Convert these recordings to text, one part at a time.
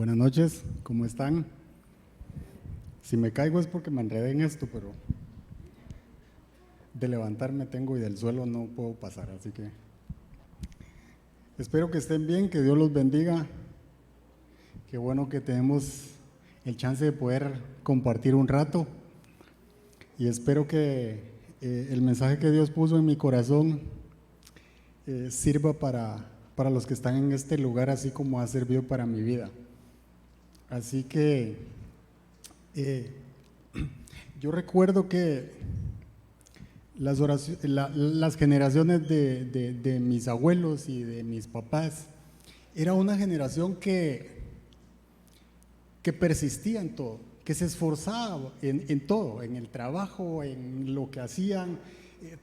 Buenas noches, ¿cómo están? Si me caigo es porque me enredé en esto, pero de levantarme tengo y del suelo no puedo pasar, así que espero que estén bien, que Dios los bendiga. Qué bueno que tenemos el chance de poder compartir un rato y espero que el mensaje que Dios puso en mi corazón sirva para los que están en este lugar, así como ha servido para mi vida. Así que yo recuerdo que las generaciones de mis abuelos y de mis papás era una generación que persistía en todo, que se esforzaba en todo, en el trabajo, en lo que hacían.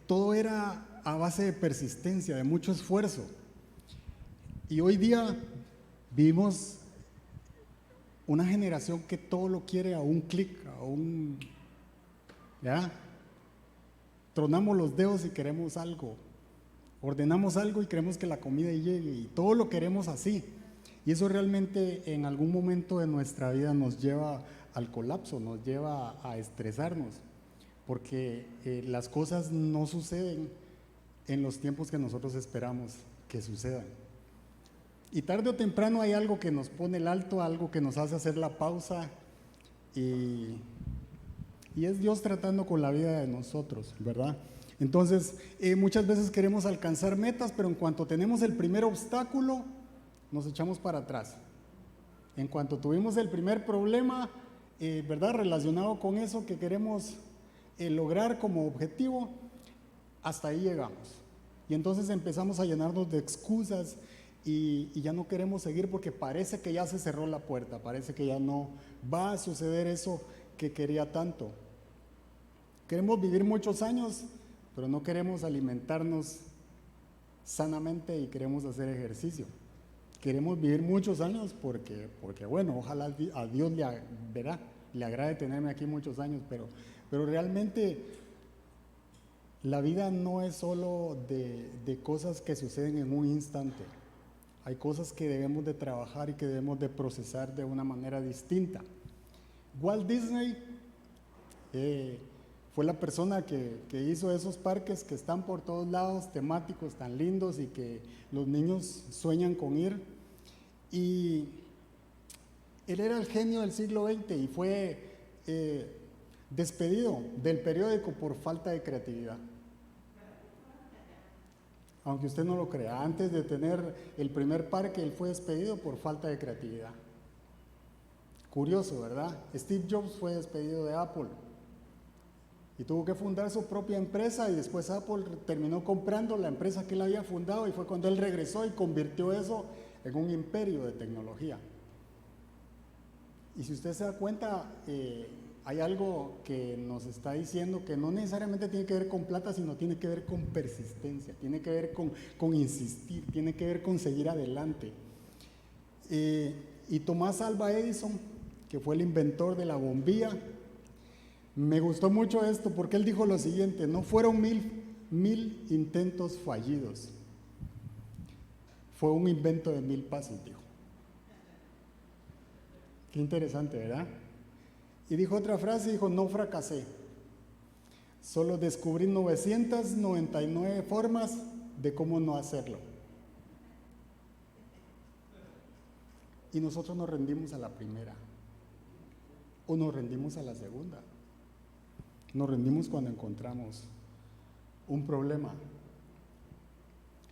Todo era a base de persistencia, de mucho esfuerzo. Y hoy día vivimos una generación que todo lo quiere a un clic, ¿ya? Tronamos los dedos y queremos algo, ordenamos algo y queremos que la comida llegue y todo lo queremos así. Y eso realmente en algún momento de nuestra vida nos lleva al colapso, nos lleva a estresarnos, porque las cosas no suceden en los tiempos que nosotros esperamos que sucedan. Y tarde o temprano hay algo que nos pone el alto, algo que nos hace hacer la pausa, y es Dios tratando con la vida de nosotros, ¿verdad? Entonces, muchas veces queremos alcanzar metas, pero en cuanto tenemos el primer obstáculo, nos echamos para atrás. En cuanto tuvimos el primer problema, ¿verdad?, relacionado con eso que queremos lograr como objetivo, hasta ahí llegamos. Y entonces empezamos a llenarnos de excusas y ya no queremos seguir porque parece que ya se cerró la puerta, parece que ya no va a suceder eso que quería tanto. Queremos vivir muchos años, pero no queremos alimentarnos sanamente y queremos hacer ejercicio. Queremos vivir muchos años porque bueno, ojalá a Dios le agrade tenerme aquí muchos años, pero realmente la vida no es solo de cosas que suceden en un instante. Hay cosas que debemos de trabajar y que debemos de procesar de una manera distinta. Walt Disney fue la persona que hizo esos parques que están por todos lados, temáticos tan lindos y que los niños sueñan con ir. Y él era el genio del siglo XX y fue despedido del periódico por falta de creatividad. Aunque usted no lo crea, antes de tener el primer parque, él fue despedido por falta de creatividad. Curioso, ¿verdad? Steve Jobs fue despedido de Apple y tuvo que fundar su propia empresa, y después Apple terminó comprando la empresa que él había fundado, y fue cuando él regresó y convirtió eso en un imperio de tecnología. Y si usted se da cuenta, hay algo que nos está diciendo que no necesariamente tiene que ver con plata, sino tiene que ver con persistencia, tiene que ver con insistir, tiene que ver con seguir adelante. Y Thomas Alva Edison, que fue el inventor de la bombilla, me gustó mucho esto porque él dijo lo siguiente: no fueron mil intentos fallidos, fue un invento de 1000 pasos, dijo. Qué interesante, ¿verdad? Y dijo otra frase, dijo: no fracasé, solo descubrí 999 formas de cómo no hacerlo. Y nosotros nos rendimos a la primera, o nos rendimos a la segunda. Nos rendimos cuando encontramos un problema.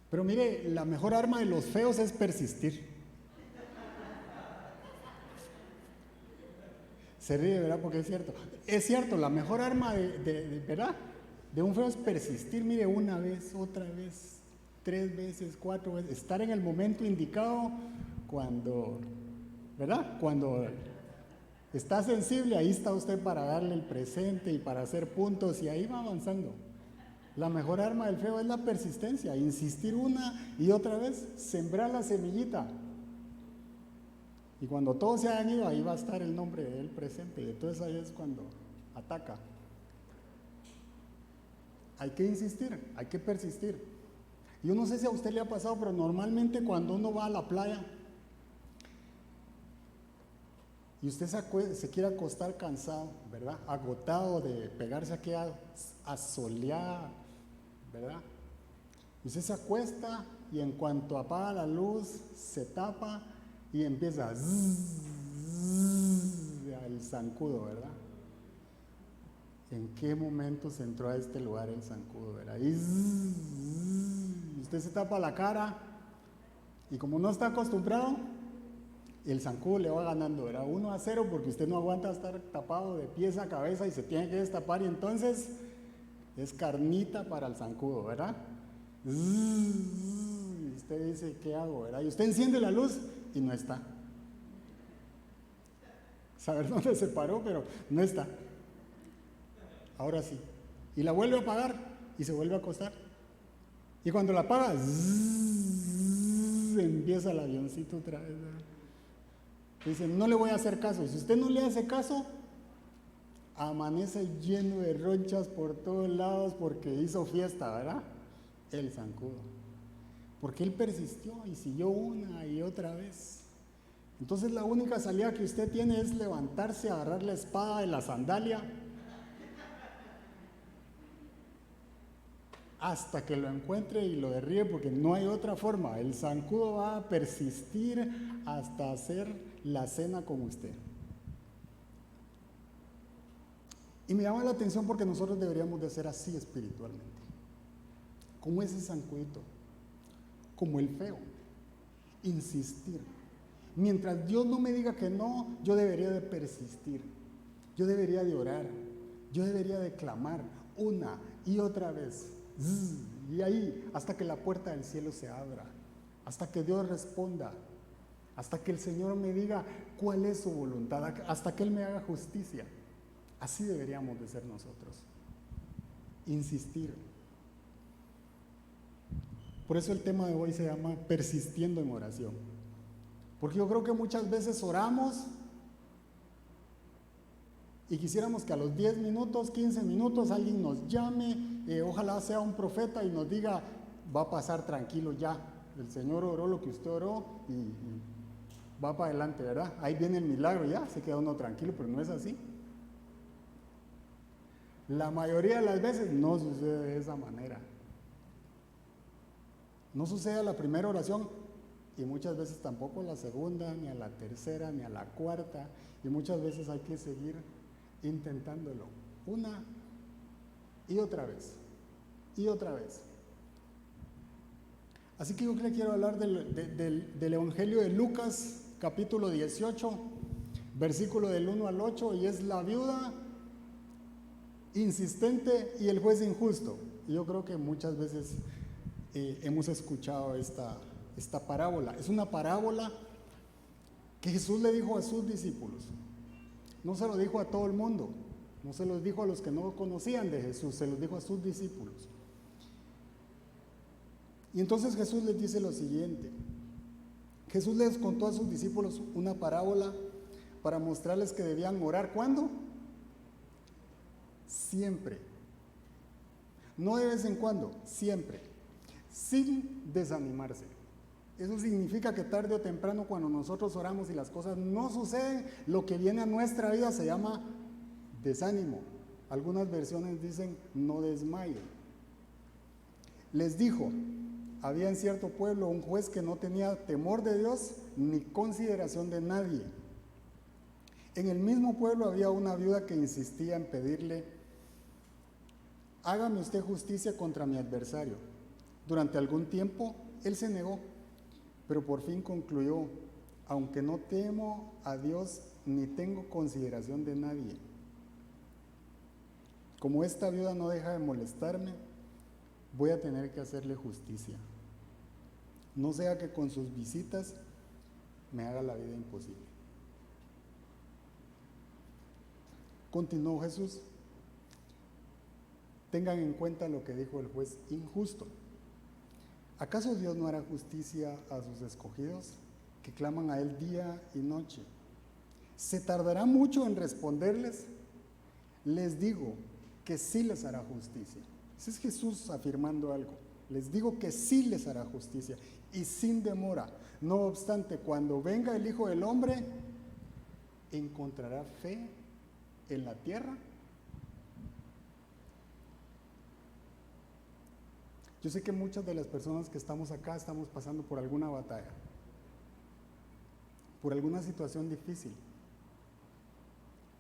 Pero mire, la mejor arma de los feos es persistir. Se ríe, ¿verdad? Porque es cierto. Es cierto, la mejor arma ¿verdad?, de un feo es persistir. Mire, una vez, otra vez, 3 veces, 4 veces. Estar en el momento indicado cuando, ¿verdad?, cuando está sensible, ahí está usted para darle el presente y para hacer puntos, y ahí va avanzando. La mejor arma del feo es la persistencia, insistir una y otra vez, sembrar la semillita. Y cuando todos se hayan ido, ahí va a estar el nombre de él presente, y entonces ahí es cuando ataca. Hay que insistir, hay que persistir. Yo no sé si a usted le ha pasado, pero normalmente cuando uno va a la playa, y usted se quiere acostar cansado, ¿verdad? Agotado de pegarse aquí a solear, ¿verdad? Y usted se acuesta y en cuanto apaga la luz, se tapa y empieza el zancudo, ¿verdad? ¿En qué momento se entró a este lugar el zancudo, verdad? Y usted se tapa la cara y como no está acostumbrado, el zancudo le va ganando, ¿verdad? 1-0 porque usted no aguanta estar tapado de pies a cabeza y se tiene que destapar y entonces es carnita para el zancudo, ¿verdad? Y usted dice, ¿qué hago, verdad? Y usted enciende la luz y no está. Saber dónde se paró, pero no está. Ahora sí. Y la vuelve a apagar y se vuelve a acostar. Y cuando la apaga, empieza el avioncito otra vez, ¿verdad? Dice, no le voy a hacer caso. Y si usted no le hace caso, amanece lleno de ronchas por todos lados porque hizo fiesta, ¿verdad? El zancudo. Porque él persistió y siguió una y otra vez. Entonces la única salida que usted tiene es levantarse, agarrar la espada de la sandalia hasta que lo encuentre y lo derribe, porque no hay otra forma. El zancudo va a persistir hasta hacer la cena con usted. Y me llama la atención porque nosotros deberíamos de ser así espiritualmente, como ese zancudito, como el feo, insistir. Mientras Dios no me diga que no, yo debería de persistir, yo debería de orar, yo debería de clamar una y otra vez. Y ahí, hasta que la puerta del cielo se abra, hasta que Dios responda, hasta que el Señor me diga cuál es su voluntad, hasta que Él me haga justicia. Así deberíamos de ser nosotros. Insistir. Por eso el tema de hoy se llama persistiendo en oración. Porque yo creo que muchas veces oramos y quisiéramos que a los 10 minutos, 15 minutos alguien nos llame, ojalá sea un profeta y nos diga, va a pasar tranquilo ya, el Señor oró lo que usted oró y va para adelante, ¿verdad? Ahí viene el milagro, ya, se queda uno tranquilo, pero no es así. La mayoría de las veces no sucede de esa manera. No sucede a la primera oración y muchas veces tampoco a la segunda, ni a la tercera, ni a la cuarta, y muchas veces hay que seguir intentándolo una y otra vez, y otra vez. Así que yo le quiero hablar del Evangelio de Lucas, capítulo 18, versículo del 1 al 8, y es la viuda insistente y el juez injusto. Y yo creo que muchas veces hemos escuchado esta parábola. Es una parábola que Jesús le dijo a sus discípulos. No se lo dijo a todo el mundo, no se los dijo a los que no conocían de Jesús, se los dijo a sus discípulos. Y entonces Jesús les dice lo siguiente. Jesús les contó a sus discípulos una parábola para mostrarles que debían orar. ¿Cuándo? Siempre. No de vez en cuando, siempre. Sin desanimarse. Eso significa que tarde o temprano, cuando nosotros oramos y las cosas no suceden, lo que viene a nuestra vida se llama desánimo. Algunas versiones dicen no desmayo. Les dijo, había en cierto pueblo un juez que no tenía temor de Dios ni consideración de nadie. En el mismo pueblo había una viuda que insistía en pedirle, hágame usted justicia contra mi adversario. Durante algún tiempo él se negó, pero por fin concluyó, aunque no temo a Dios ni tengo consideración de nadie, como esta viuda no deja de molestarme, voy a tener que hacerle justicia. No sea que con sus visitas me haga la vida imposible. Continuó Jesús. Tengan en cuenta lo que dijo el juez injusto. ¿Acaso Dios no hará justicia a sus escogidos que claman a Él día y noche? ¿Se tardará mucho en responderles? Les digo que sí les hará justicia. Ese es Jesús afirmando algo. Les digo que sí les hará justicia y sin demora. No obstante, cuando venga el Hijo del Hombre, ¿encontrará fe en la tierra? Yo sé que muchas de las personas que estamos acá estamos pasando por alguna batalla, por alguna situación difícil.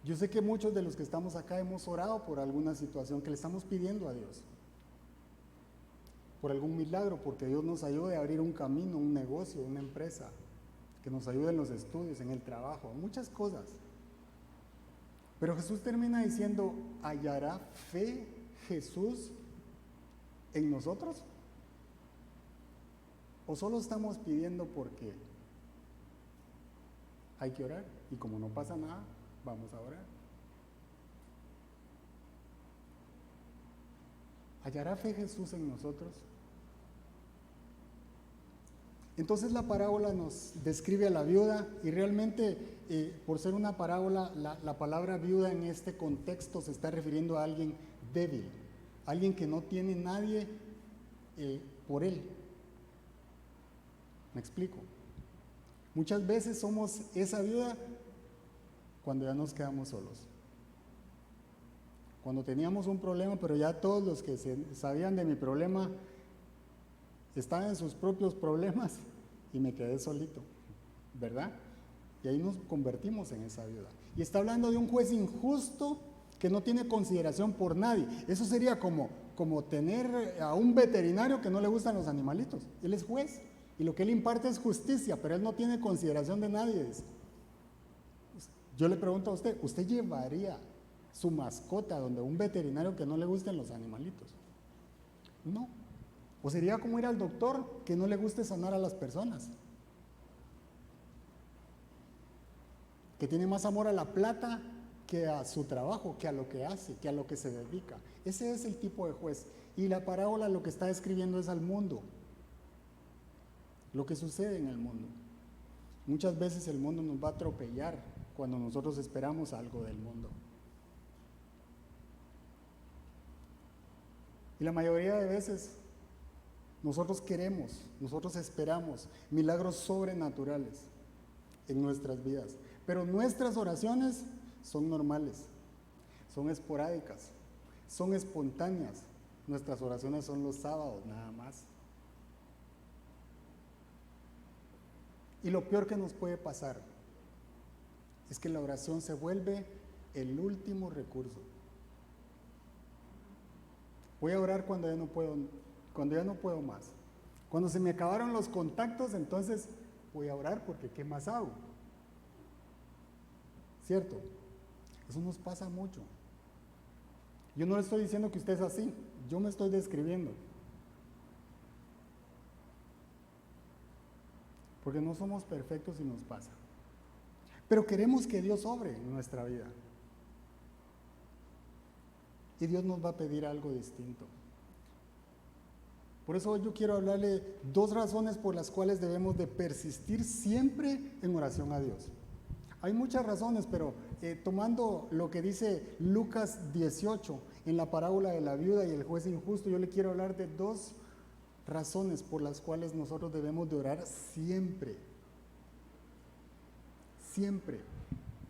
Yo sé que muchos de los que estamos acá hemos orado por alguna situación que le estamos pidiendo a Dios, por algún milagro, porque Dios nos ayude a abrir un camino, un negocio, una empresa, que nos ayude en los estudios, en el trabajo, muchas cosas. Pero Jesús termina diciendo, ¿hallará fe Jesús en nosotros? ¿O solo estamos pidiendo porque hay que orar y como no pasa nada, vamos a orar? ¿Hallará fe Jesús en nosotros? Entonces la parábola nos describe a la viuda y realmente por ser una parábola, la palabra viuda en este contexto se está refiriendo a alguien débil, alguien que no tiene nadie por él. ¿Me explico? Muchas veces somos esa viuda cuando ya nos quedamos solos. Cuando teníamos un problema, pero ya todos los que sabían de mi problema estaban en sus propios problemas y me quedé solito, ¿verdad? Y ahí nos convertimos en esa viuda. Y está hablando de un juez injusto que no tiene consideración por nadie. Eso sería como tener a un veterinario que no le gustan los animalitos. Él es juez y lo que él imparte es justicia, pero él no tiene consideración de nadie. Yo le pregunto a usted, ¿usted llevaría su mascota donde un veterinario que no le gusten los animalitos? No. O sería como ir al doctor que no le guste sanar a las personas, que tiene más amor a la plata que a su trabajo, que a lo que hace, que a lo que se dedica. Ese es el tipo de juez. Y la parábola lo que está describiendo es al mundo, lo que sucede en el mundo. Muchas veces el mundo nos va a atropellar cuando nosotros esperamos algo del mundo. Y la mayoría de veces nosotros esperamos milagros sobrenaturales en nuestras vidas, pero nuestras oraciones son normales, son esporádicas, son espontáneas. Nuestras oraciones son los sábados nada más. Y lo peor que nos puede pasar es que la oración se vuelve el último recurso. Voy a orar cuando ya no puedo más. Cuando se me acabaron los contactos, entonces voy a orar porque ¿qué más hago? ¿Cierto? Eso nos pasa mucho. Yo no le estoy diciendo que usted es así, yo me estoy describiendo. Porque no somos perfectos y nos pasa. Pero queremos que Dios obre en nuestra vida. Y Dios nos va a pedir algo distinto. Por eso hoy yo quiero hablarle 2 razones por las cuales debemos de persistir siempre en oración a Dios. Hay muchas razones, pero tomando lo que dice Lucas 18 en la parábola de la viuda y el juez injusto, yo le quiero hablar de 2 razones por las cuales nosotros debemos de orar siempre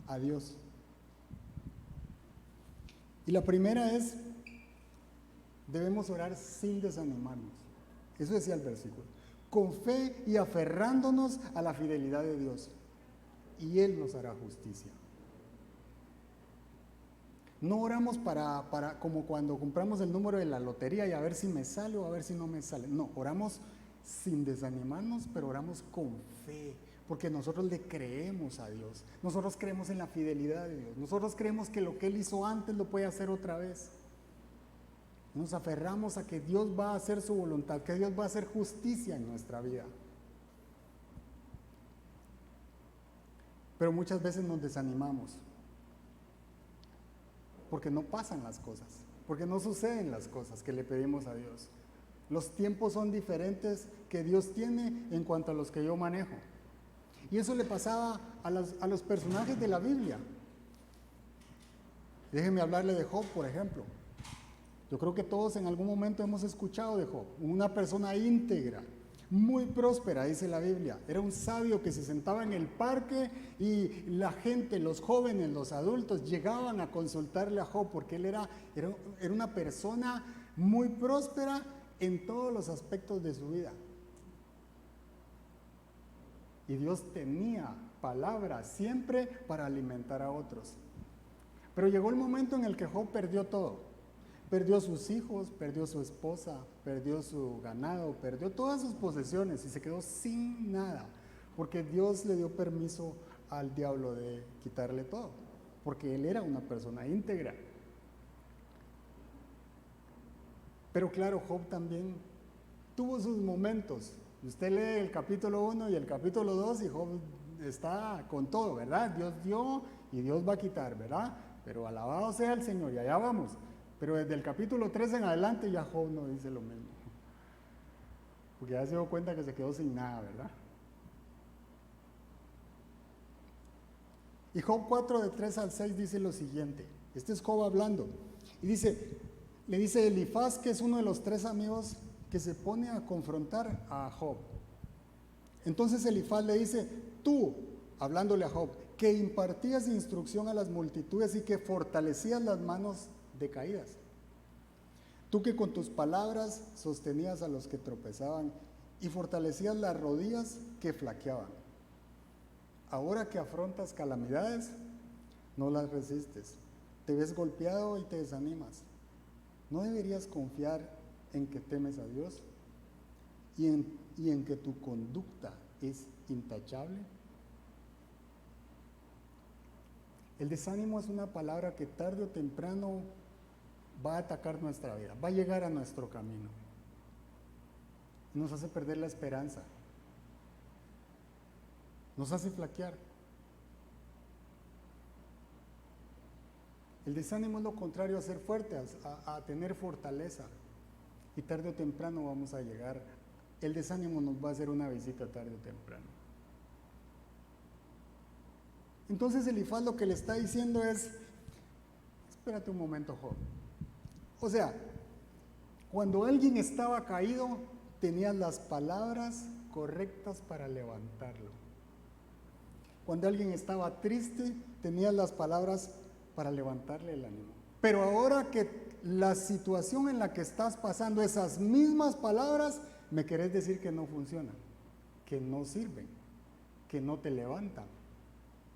a Dios. Y la primera es, debemos orar sin desanimarnos. Eso decía el versículo. Con fe y aferrándonos a la fidelidad de Dios. Y Él nos hará justicia. No oramos para como cuando compramos el número de la lotería y a ver si me sale o a ver si no me sale. No, oramos sin desanimarnos, pero oramos con fe. Porque nosotros le creemos a Dios. Nosotros creemos en la fidelidad de Dios. Nosotros creemos que lo que Él hizo antes lo puede hacer otra vez. Nos aferramos a que Dios va a hacer su voluntad, que Dios va a hacer justicia en nuestra vida. Pero muchas veces nos desanimamos. Porque no pasan las cosas. Porque no suceden las cosas que le pedimos a Dios. Los tiempos son diferentes que Dios tiene en cuanto a los que yo manejo. Y eso le pasaba a los personajes de la Biblia. Déjenme hablarle de Job, por ejemplo. Yo creo que todos en algún momento hemos escuchado de Job, una persona íntegra, muy próspera, dice la Biblia. Era un sabio que se sentaba en el parque y la gente, los jóvenes, los adultos, llegaban a consultarle a Job porque él era una persona muy próspera en todos los aspectos de su vida. Y Dios tenía palabras siempre para alimentar a otros. Pero llegó el momento en el que Job perdió todo. Perdió sus hijos, perdió su esposa, perdió su ganado, perdió todas sus posesiones y se quedó sin nada, porque Dios le dio permiso al diablo de quitarle todo, porque él era una persona íntegra. Pero claro, Job también tuvo sus momentos. Usted lee el capítulo 1 y el capítulo 2 y Job está con todo, ¿verdad? Dios dio y Dios va a quitar, ¿verdad? Pero alabado sea el Señor y allá vamos. Pero desde el capítulo 3 en adelante ya Job no dice lo mismo. Porque ya se dio cuenta que se quedó sin nada, ¿verdad? Y Job 4 de 3 al 6 dice lo siguiente. Este es Job hablando. Y le dice Elifaz, que es uno de los 3 amigos que se pone a confrontar a Job. Entonces Elifaz le dice, tú, hablándole a Job, que impartías instrucción a las multitudes y que fortalecías las manos decaídas. Tú que con tus palabras sostenías a los que tropezaban y fortalecías las rodillas que flaqueaban. Ahora que afrontas calamidades, no las resistes. Te ves golpeado y te desanimas. ¿No deberías confiar en que temes a Dios y en que tu conducta es intachable? El desánimo es una palabra que tarde o temprano va a atacar nuestra vida, va a llegar a nuestro camino. Nos hace perder la esperanza, nos hace flaquear. El desánimo es lo contrario a ser fuerte, a tener fortaleza. Y tarde o temprano vamos a llegar. El desánimo nos va a hacer una visita tarde o temprano. Entonces Elifaz lo que le está diciendo es, espérate un momento, Job. O sea, cuando alguien estaba caído, tenías las palabras correctas para levantarlo. Cuando alguien estaba triste, tenías las palabras para levantarle el ánimo. Pero ahora que la situación en la que estás pasando, esas mismas palabras, me querés decir que no funcionan, que no sirven, que no te levantan,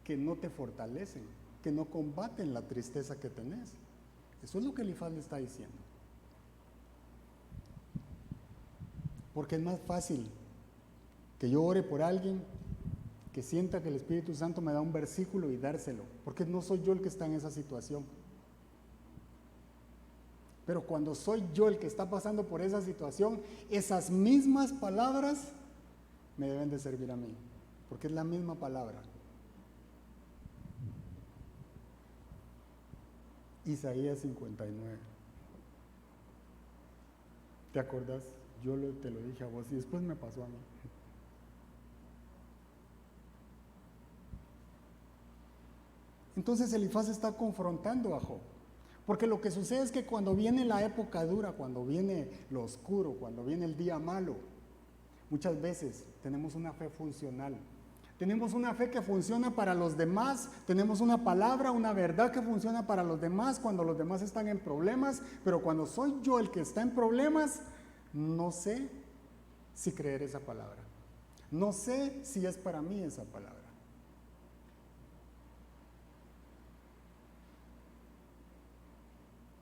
que no te fortalecen, que no combaten la tristeza que tenés. Eso es lo que Elifaz le está diciendo. Porque es más fácil que yo ore por alguien, que sienta que el Espíritu Santo me da un versículo y dárselo, porque no soy yo el que está en esa situación. Pero cuando soy yo el que está pasando por esa situación, esas mismas palabras me deben de servir a mí, porque es la misma palabra. Isaías 59. ¿Te acordás? Yo te lo dije a vos y después me pasó a mí. Entonces Elifaz está confrontando a Job. Porque lo que sucede es que cuando viene la época dura, cuando viene lo oscuro, cuando viene el día malo, muchas veces tenemos una fe funcional. Tenemos una fe que funciona para los demás, tenemos una palabra, una verdad que funciona para los demás cuando los demás están en problemas, pero cuando soy yo el que está en problemas, no sé si creer esa palabra. No sé si es para mí esa palabra.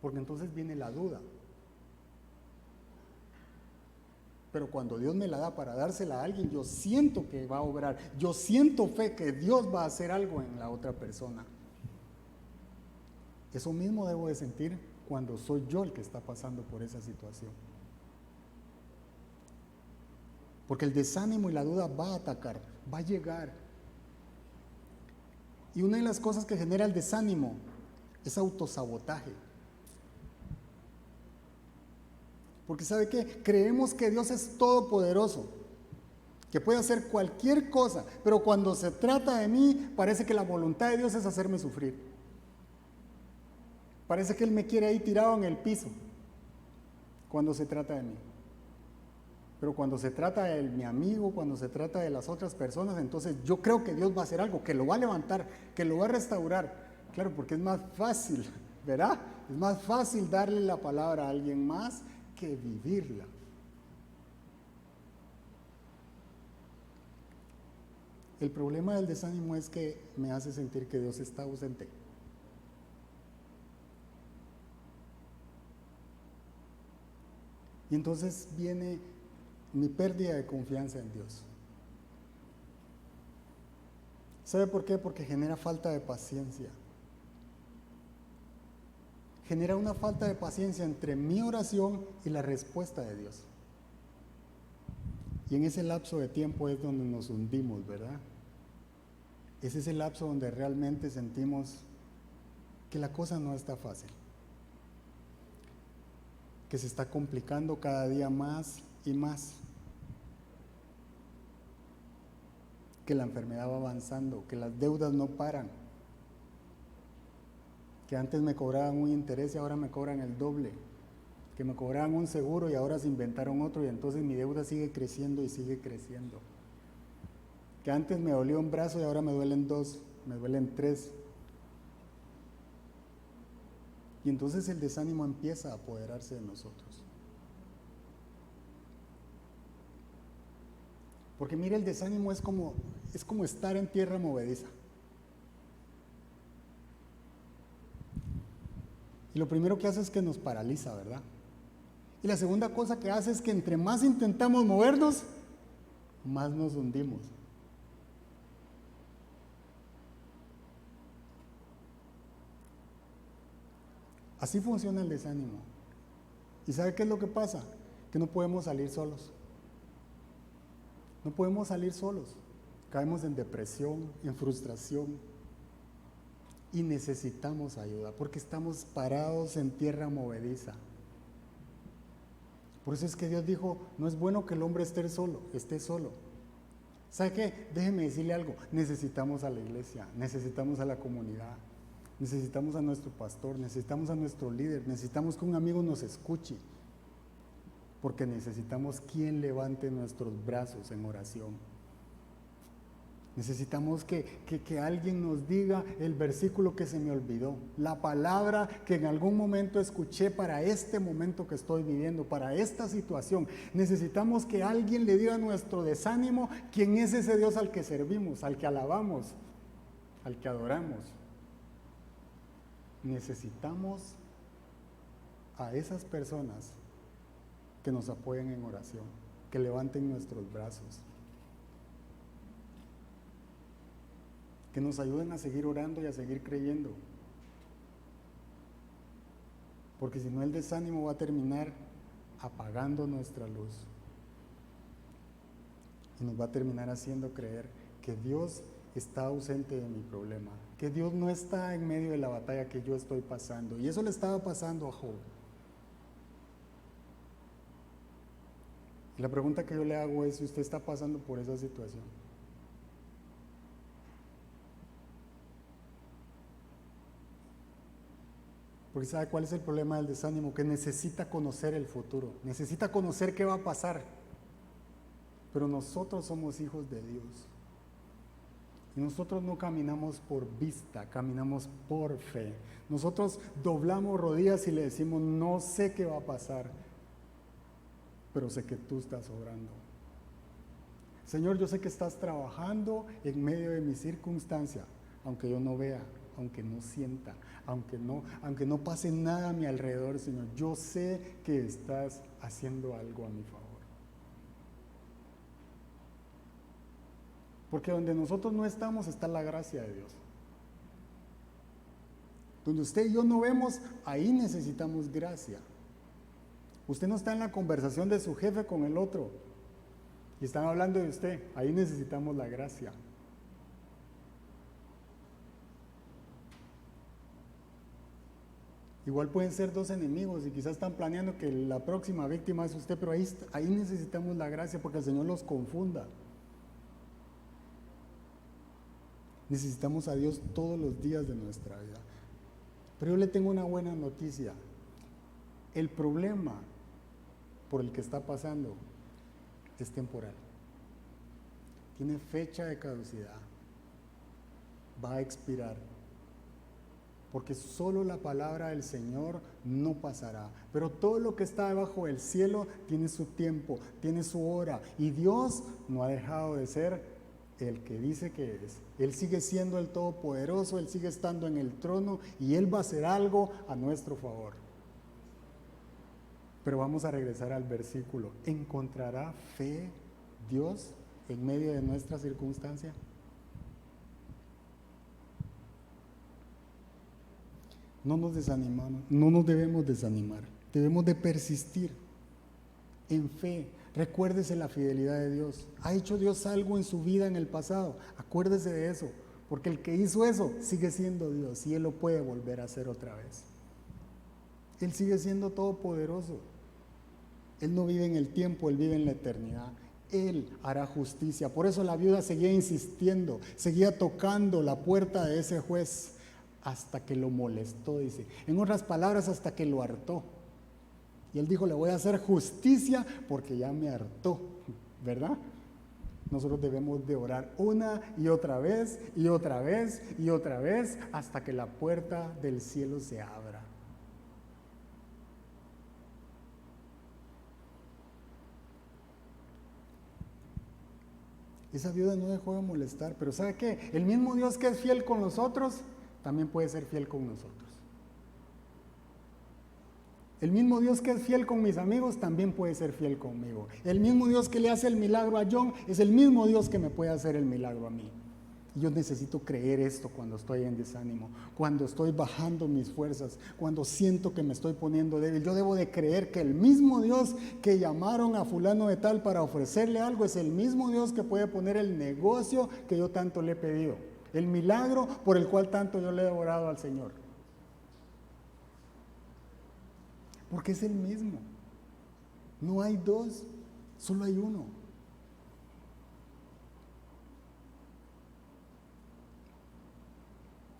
Porque entonces viene la duda. Pero cuando Dios me la da para dársela a alguien, yo siento que va a obrar. Yo siento fe que Dios va a hacer algo en la otra persona. Eso mismo debo de sentir cuando soy yo el que está pasando por esa situación. Porque el desánimo y la duda va a atacar, va a llegar. Y una de las cosas que genera el desánimo es autosabotaje. Porque ¿sabe qué? Creemos que Dios es todopoderoso, que puede hacer cualquier cosa, pero cuando se trata de mí, parece que la voluntad de Dios es hacerme sufrir. Parece que Él me quiere ahí tirado en el piso, cuando se trata de mí. Pero cuando se trata de mi amigo, cuando se trata de las otras personas, entonces yo creo que Dios va a hacer algo, que lo va a levantar, que lo va a restaurar. Claro, porque es más fácil, ¿verdad? Es más fácil darle la palabra a alguien más que vivirla. El problema del desánimo es que me hace sentir que Dios está ausente. Y entonces viene mi pérdida de confianza en Dios. ¿Sabe por qué? Porque genera falta de paciencia. Genera una falta de paciencia entre mi oración y la respuesta de Dios. Y en ese lapso de tiempo es donde nos hundimos, ¿verdad? Ese es el lapso donde realmente sentimos que la cosa no está fácil, que se está complicando cada día más y más, que la enfermedad va avanzando, que las deudas no paran, que antes me cobraban un interés y ahora me cobran el doble, que me cobraban un seguro y ahora se inventaron otro y entonces mi deuda sigue creciendo y sigue creciendo, que antes me dolía un brazo y ahora me duelen dos, me duelen tres. Y entonces el desánimo empieza a apoderarse de nosotros. Porque mire, el desánimo es como estar en tierra movediza. Y lo primero que hace es que nos paraliza, ¿verdad? Y la segunda cosa que hace es que entre más intentamos movernos, más nos hundimos. Así funciona el desánimo. ¿Y sabe qué es lo que pasa? Que no podemos salir solos. No podemos salir solos. Caemos en depresión, en frustración. Y necesitamos ayuda porque estamos parados en tierra movediza. Por eso es que Dios dijo, no es bueno que el hombre esté solo. ¿Sabe qué? Déjeme decirle algo. Necesitamos a la iglesia, necesitamos a la comunidad. Necesitamos a nuestro pastor, necesitamos a nuestro líder, necesitamos que un amigo nos escuche, porque necesitamos quien levante nuestros brazos en oración. Necesitamos que alguien nos diga el versículo que se me olvidó, la palabra que en algún momento escuché para este momento que estoy viviendo, para esta situación. Necesitamos que alguien le diga a nuestro desánimo quién es ese Dios al que servimos, al que alabamos, al que adoramos. Necesitamos a esas personas que nos apoyen en oración, que levanten nuestros brazos, que nos ayuden a seguir orando y a seguir creyendo. Porque si no, el desánimo va a terminar apagando nuestra luz y nos va a terminar haciendo creer que Dios está ausente de mi problema, que Dios no está en medio de la batalla que yo estoy pasando. Y eso le estaba pasando a Job. Y la pregunta que yo le hago es si usted está pasando por esa situación. Porque ¿sabe cuál es el problema del desánimo? Que necesita conocer el futuro, necesita conocer qué va a pasar. Pero nosotros somos hijos de Dios. Y nosotros no caminamos por vista, caminamos por fe. Nosotros doblamos rodillas y le decimos, no sé qué va a pasar, pero sé que tú estás obrando. Señor, yo sé que estás trabajando en medio de mi circunstancia, aunque yo no vea, aunque no sienta, aunque no pase nada a mi alrededor, Señor. Yo sé que estás haciendo algo a mi favor. Porque donde nosotros no estamos está la gracia de Dios. Donde usted y yo no vemos, ahí necesitamos gracia. Usted no está en la conversación de su jefe con el otro y están hablando de usted, ahí necesitamos la gracia. Igual pueden ser dos enemigos y quizás están planeando que la próxima víctima es usted, pero ahí necesitamos la gracia porque el Señor los confunda. Necesitamos a Dios todos los días de nuestra vida. Pero yo le tengo una buena noticia. El problema por el que está pasando es temporal. Tiene fecha de caducidad. Va a expirar. Porque solo la palabra del Señor no pasará. Pero todo lo que está debajo del cielo tiene su tiempo, tiene su hora. Y Dios no ha dejado de ser el que dice que es. Él sigue siendo el Todopoderoso, Él sigue estando en el trono y Él va a hacer algo a nuestro favor. Pero vamos a regresar al versículo. ¿Encontrará fe Dios en medio de nuestra circunstancia? No nos desanimamos, no nos debemos desanimar, debemos de persistir en fe. Recuérdese la fidelidad de Dios. ¿Ha hecho Dios algo en su vida en el pasado? Acuérdese de eso, porque el que hizo eso sigue siendo Dios y Él lo puede volver a hacer otra vez. Él sigue siendo todopoderoso. Él no vive en el tiempo, Él vive en la eternidad. Él hará justicia. Por eso la viuda seguía insistiendo, seguía tocando la puerta de ese juez hasta que lo molestó, dice. En otras palabras, hasta que lo hartó. Y él dijo, le voy a hacer justicia porque ya me hartó, ¿verdad? Nosotros debemos de orar una y otra vez, y otra vez, y otra vez, hasta que la puerta del cielo se abra. Esa viuda no dejó de molestar, pero ¿sabe qué? El mismo Dios que es fiel con nosotros, también puede ser fiel con nosotros. El mismo Dios que es fiel con mis amigos, también puede ser fiel conmigo. El mismo Dios que le hace el milagro a John, es el mismo Dios que me puede hacer el milagro a mí. Y yo necesito creer esto cuando estoy en desánimo, cuando estoy bajando mis fuerzas, cuando siento que me estoy poniendo débil. Yo debo de creer que el mismo Dios que llamaron a fulano de tal para ofrecerle algo, es el mismo Dios que puede poner el negocio que yo tanto le he pedido. El milagro por el cual tanto yo le he orado al Señor. Porque es el mismo. No hay dos, solo hay uno.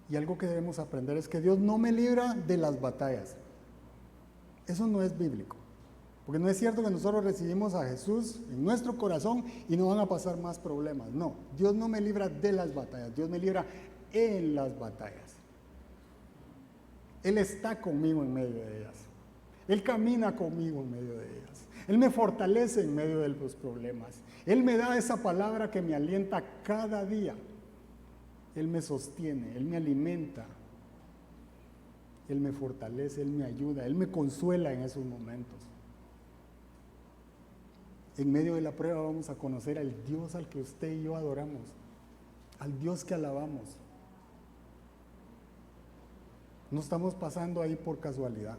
Y algo que debemos aprender es que Dios no me libra de las batallas. Eso no es bíblico. Porque no es cierto que nosotros recibimos a Jesús en nuestro corazón y no van a pasar más problemas. No, Dios no me libra de las batallas, Dios me libra en las batallas. Él está conmigo en medio de ellas. Él camina conmigo en medio de ellas. Él me fortalece en medio de los problemas. Él me da esa palabra que me alienta cada día. Él me sostiene, Él me alimenta. Él me fortalece, Él me ayuda, Él me consuela en esos momentos. En medio de la prueba vamos a conocer al Dios al que usted y yo adoramos, al Dios que alabamos. No estamos pasando ahí por casualidad.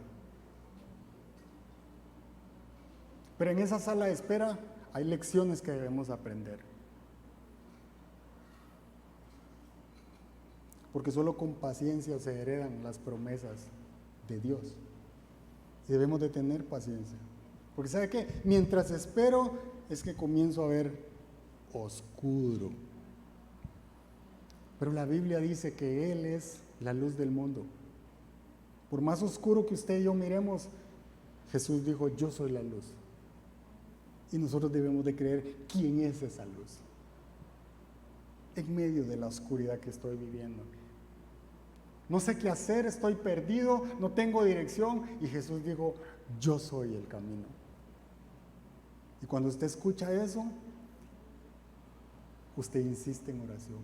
Pero en esa sala de espera hay lecciones que debemos aprender. Porque solo con paciencia se heredan las promesas de Dios. Y debemos de tener paciencia. Porque ¿sabe qué? Mientras espero es que comienzo a ver oscuro. Pero la Biblia dice que Él es la luz del mundo. Por más oscuro que usted y yo miremos, Jesús dijo, yo soy la luz. Y nosotros debemos de creer quién es esa luz. En medio de la oscuridad que estoy viviendo. No sé qué hacer, estoy perdido, no tengo dirección. Y Jesús dijo, yo soy el camino. Y cuando usted escucha eso, usted insiste en oración.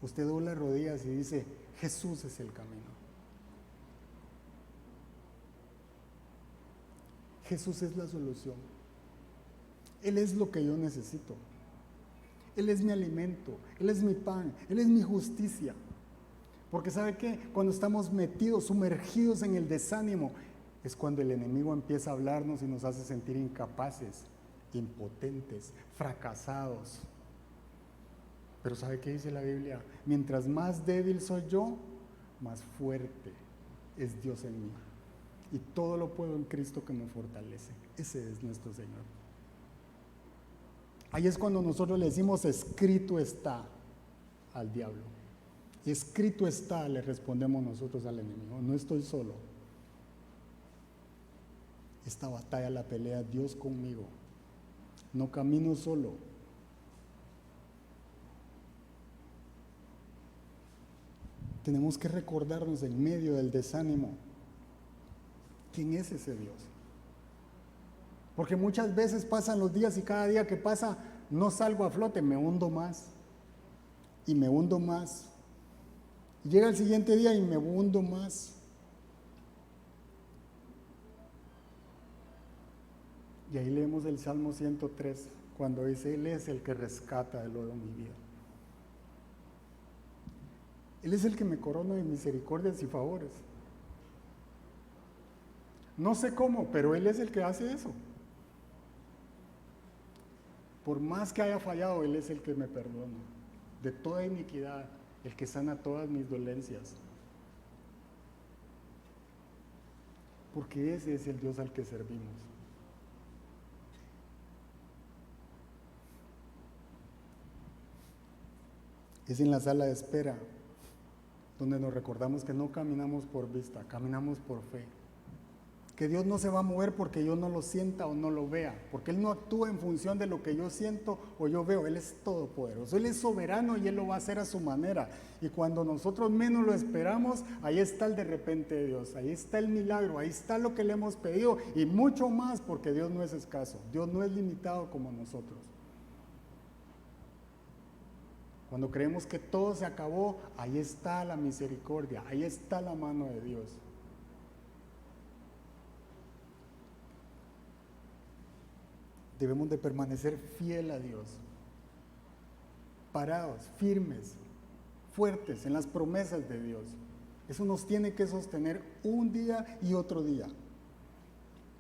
Usted dobla rodillas y dice, Jesús es el camino. Jesús es la solución. Él es lo que yo necesito. Él es mi alimento, Él es mi pan, Él es mi justicia. Porque ¿sabe qué? Cuando estamos metidos, sumergidos en el desánimo, es cuando el enemigo empieza a hablarnos y nos hace sentir incapaces, impotentes, fracasados. Pero ¿sabe qué dice la Biblia? Mientras más débil soy yo, más fuerte es Dios en mí. Y todo lo puedo en Cristo que me fortalece. Ese es nuestro Señor. Ahí es cuando nosotros le decimos, escrito está al diablo. Escrito está, le respondemos nosotros al enemigo. No estoy solo. Esta batalla la pelea Dios conmigo. no camino solo. Tenemos que recordarnos en medio del desánimo, ¿quién es ese Dios? Porque muchas veces pasan los días y cada día que pasa no salgo a flote, me hundo más y me hundo más. Llega el siguiente día y me hundo más. Y ahí leemos el Salmo 103, cuando dice, Él es el que rescata del lodo mi vida. Él es el que me corona de misericordias y favores. No sé cómo, pero Él es el que hace eso. Por más que haya fallado, Él es el que me perdona de toda iniquidad, el que sana todas mis dolencias. Porque ese es el Dios al que servimos. Es en la sala de espera donde nos recordamos que no caminamos por vista, caminamos por fe. Que Dios no se va a mover porque yo no lo sienta o no lo vea, porque Él no actúa en función de lo que yo siento o yo veo. Él es todopoderoso, Él es soberano y Él lo va a hacer a su manera. Y cuando nosotros menos lo esperamos, ahí está el de repente de Dios, ahí está el milagro, ahí está lo que le hemos pedido y mucho más, porque Dios no es escaso, Dios no es limitado como nosotros. Cuando creemos que todo se acabó, ahí está la misericordia, ahí está la mano de Dios. Debemos de permanecer fiel a Dios, parados, firmes, fuertes en las promesas de Dios. Eso nos tiene que sostener un día y otro día.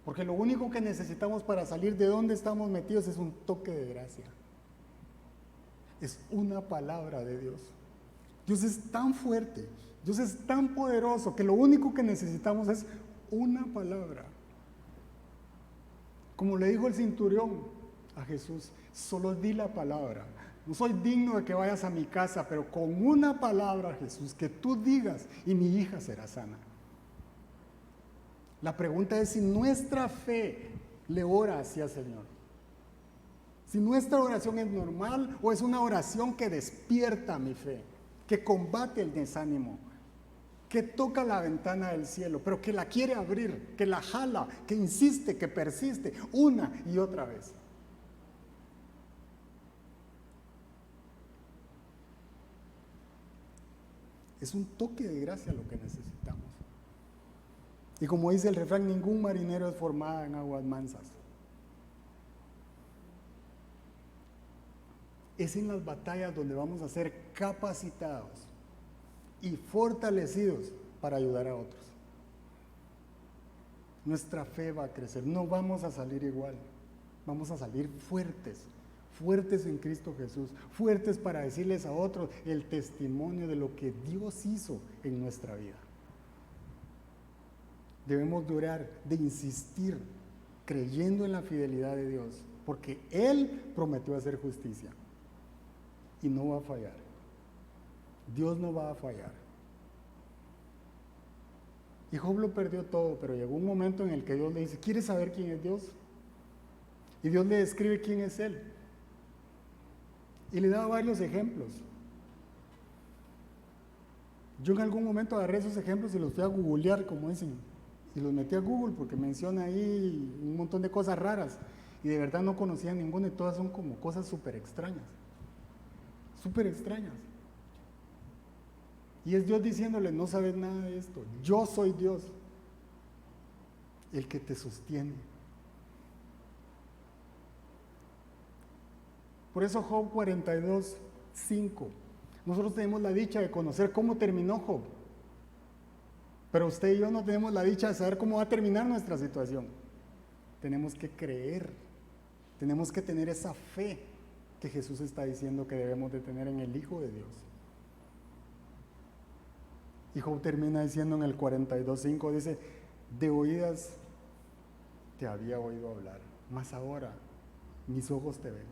Porque lo único que necesitamos para salir de donde estamos metidos es un toque de gracia. Es una palabra de Dios. Dios es tan fuerte, Dios es tan poderoso que lo único que necesitamos es una palabra. Como le dijo el centurión a Jesús, solo di la palabra. No soy digno de que vayas a mi casa, pero con una palabra, Jesús, que tú digas y mi hija será sana. La pregunta es si nuestra fe le ora hacia el Señor. Si nuestra oración es normal o es una oración que despierta mi fe, que combate el desánimo, que toca la ventana del cielo, pero que la quiere abrir, que la jala, que insiste, que persiste una y otra vez. Es un toque de gracia lo que necesitamos. Y como dice el refrán, ningún marinero es formado en aguas mansas. Es en las batallas donde vamos a ser capacitados y fortalecidos para ayudar a otros. Nuestra fe va a crecer, no vamos a salir igual, vamos a salir fuertes, fuertes en Cristo Jesús, fuertes para decirles a otros el testimonio de lo que Dios hizo en nuestra vida. Debemos de orar, de insistir, creyendo en la fidelidad de Dios, porque Él prometió hacer justicia y no va a fallar. Dios no va a fallar. Y Job lo perdió todo, pero llegó un momento en el que Dios le dice, ¿quieres saber quién es Dios? Y Dios le describe quién es Él. Y le da varios ejemplos. Yo en algún momento agarré esos ejemplos y los fui a googlear, como dicen, y los metí a Google porque menciona ahí un montón de cosas raras. Y de verdad no conocía ninguna y todas son como cosas súper extrañas. Súper extrañas. Y es Dios diciéndole, no sabes nada de esto, yo soy Dios, el que te sostiene. Por eso Job 42:5, nosotros tenemos la dicha de conocer cómo terminó Job, pero usted y yo no tenemos la dicha de saber cómo va a terminar nuestra situación. Tenemos que creer, tenemos que tener esa fe que Jesús está diciendo que debemos de tener en el Hijo de Dios. Y Job termina diciendo en el 42:5, dice, de oídas te había oído hablar, mas ahora mis ojos te ven.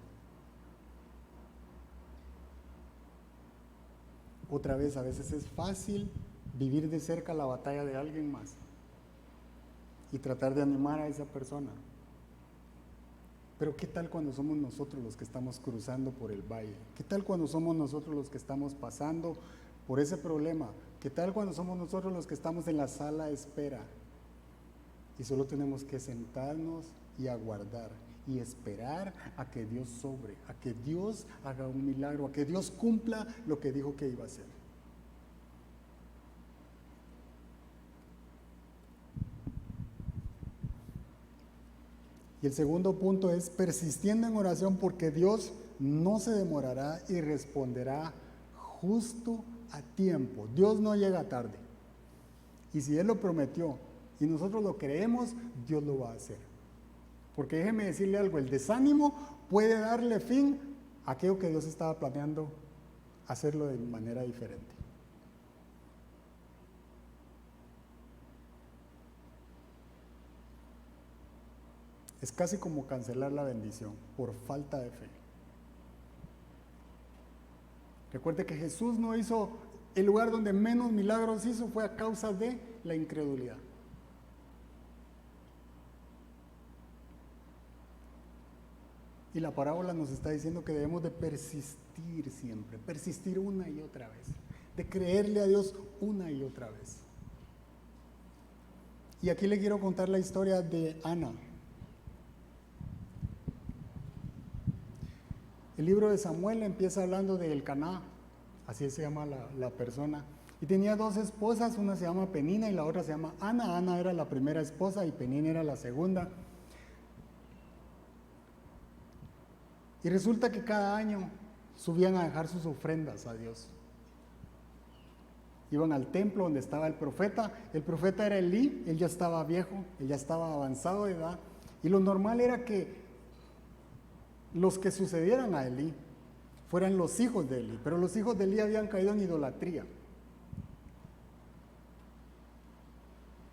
Otra vez, a veces es fácil vivir de cerca la batalla de alguien más y tratar de animar a esa persona. Pero ¿qué tal cuando somos nosotros los que estamos cruzando por el valle? ¿Qué tal cuando somos nosotros los que estamos pasando por ese problema? ¿Qué tal cuando somos nosotros los que estamos en la sala de espera? Y solo tenemos que sentarnos y aguardar y esperar a que Dios sobre, a que Dios haga un milagro, a que Dios cumpla lo que dijo que iba a hacer. Y el segundo punto es persistiendo en oración, porque Dios no se demorará y responderá justo a tiempo. Dios no llega tarde. Y si Él lo prometió y nosotros lo creemos, Dios lo va a hacer. Porque déjeme decirle algo, el desánimo puede darle fin a aquello que Dios estaba planeando hacerlo de manera diferente. Es casi como cancelar la bendición por falta de fe. Recuerde que Jesús no hizo, el lugar donde menos milagros hizo fue a causa de la incredulidad. Y la parábola nos está diciendo que debemos de persistir siempre, persistir una y otra vez, de creerle a Dios una y otra vez. Y aquí le quiero contar la historia de Ana. El libro de Samuel empieza hablando de Elcaná, así se llama la persona. Y tenía dos esposas, una se llama Penina y la otra se llama Ana. Ana era la primera esposa y Penina era la segunda. Y resulta que cada año subían a dejar sus ofrendas a Dios. Iban al templo donde estaba el profeta. El profeta era Elí, él ya estaba viejo, él ya estaba avanzado de edad. Y lo normal era que los que sucedieran a Elí fueran los hijos de Elí, pero los hijos de Elí habían caído en idolatría.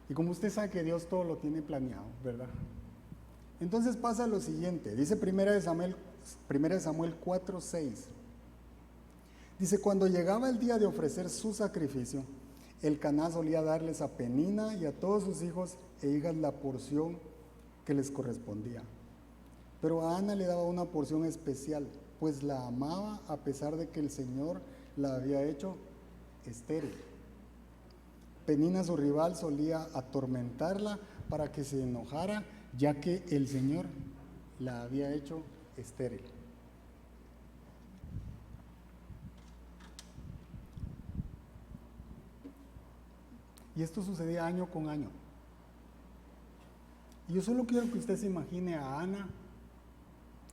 Y como usted sabe que Dios todo lo tiene planeado, ¿verdad? Entonces pasa lo siguiente, dice 1 Samuel 4:6. Dice, cuando llegaba el día de ofrecer su sacrificio, Elcaná solía darles a Penina y a todos sus hijos e hijas la porción que les correspondía. Pero a Ana le daba una porción especial, pues la amaba a pesar de que el Señor la había hecho estéril. Penina, su rival, solía atormentarla para que se enojara, ya que el Señor la había hecho estéril. Y esto sucedía año con año. Y yo solo quiero que usted se imagine a Ana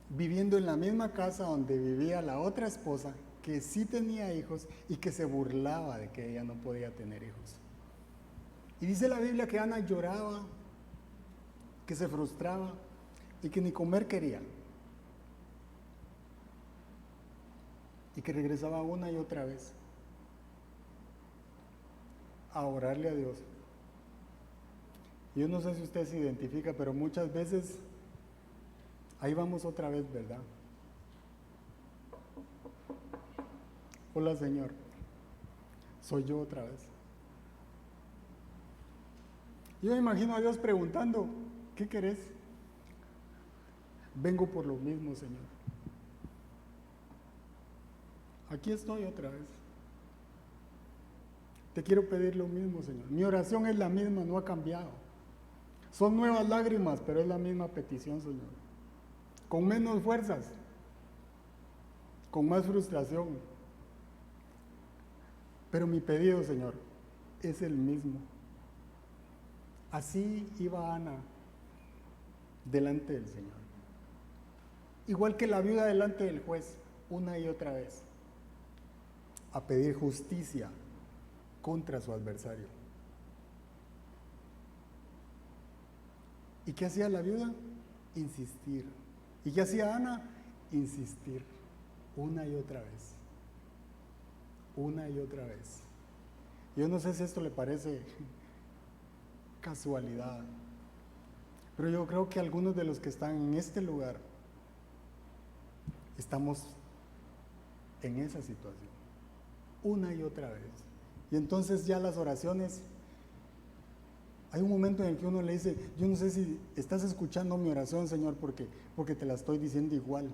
viviendo en la misma casa donde vivía la otra esposa, que sí tenía hijos y que se burlaba de que ella no podía tener hijos. Y dice la Biblia que Ana lloraba, que se frustraba y que ni comer quería. Y que regresaba una y otra vez a orarle a Dios. Yo no sé si usted se identifica, pero muchas veces ahí vamos otra vez, ¿verdad? Hola, Señor. Soy yo otra vez. Yo me imagino a Dios preguntando, ¿qué querés? Vengo por lo mismo, Señor. Aquí estoy otra vez. Te quiero pedir lo mismo, Señor. Mi oración es la misma, no ha cambiado. Son nuevas lágrimas, pero es la misma petición, Señor. Con menos fuerzas, con más frustración. Pero mi pedido, Señor, es el mismo. Así iba Ana delante del Señor. Igual que la viuda delante del juez, una y otra vez, a pedir justicia contra su adversario. ¿Y qué hacía la viuda? Insistir. ¿Y qué hacía Ana? Insistir, una y otra vez. Una y otra vez. Yo no sé si esto le parece casualidad, pero yo creo que algunos de los que están en este lugar estamos en esa situación, una y otra vez. Y entonces ya las oraciones Hay un momento en el que uno le dice, yo no sé si estás escuchando mi oración, Señor, porque te la estoy diciendo igual.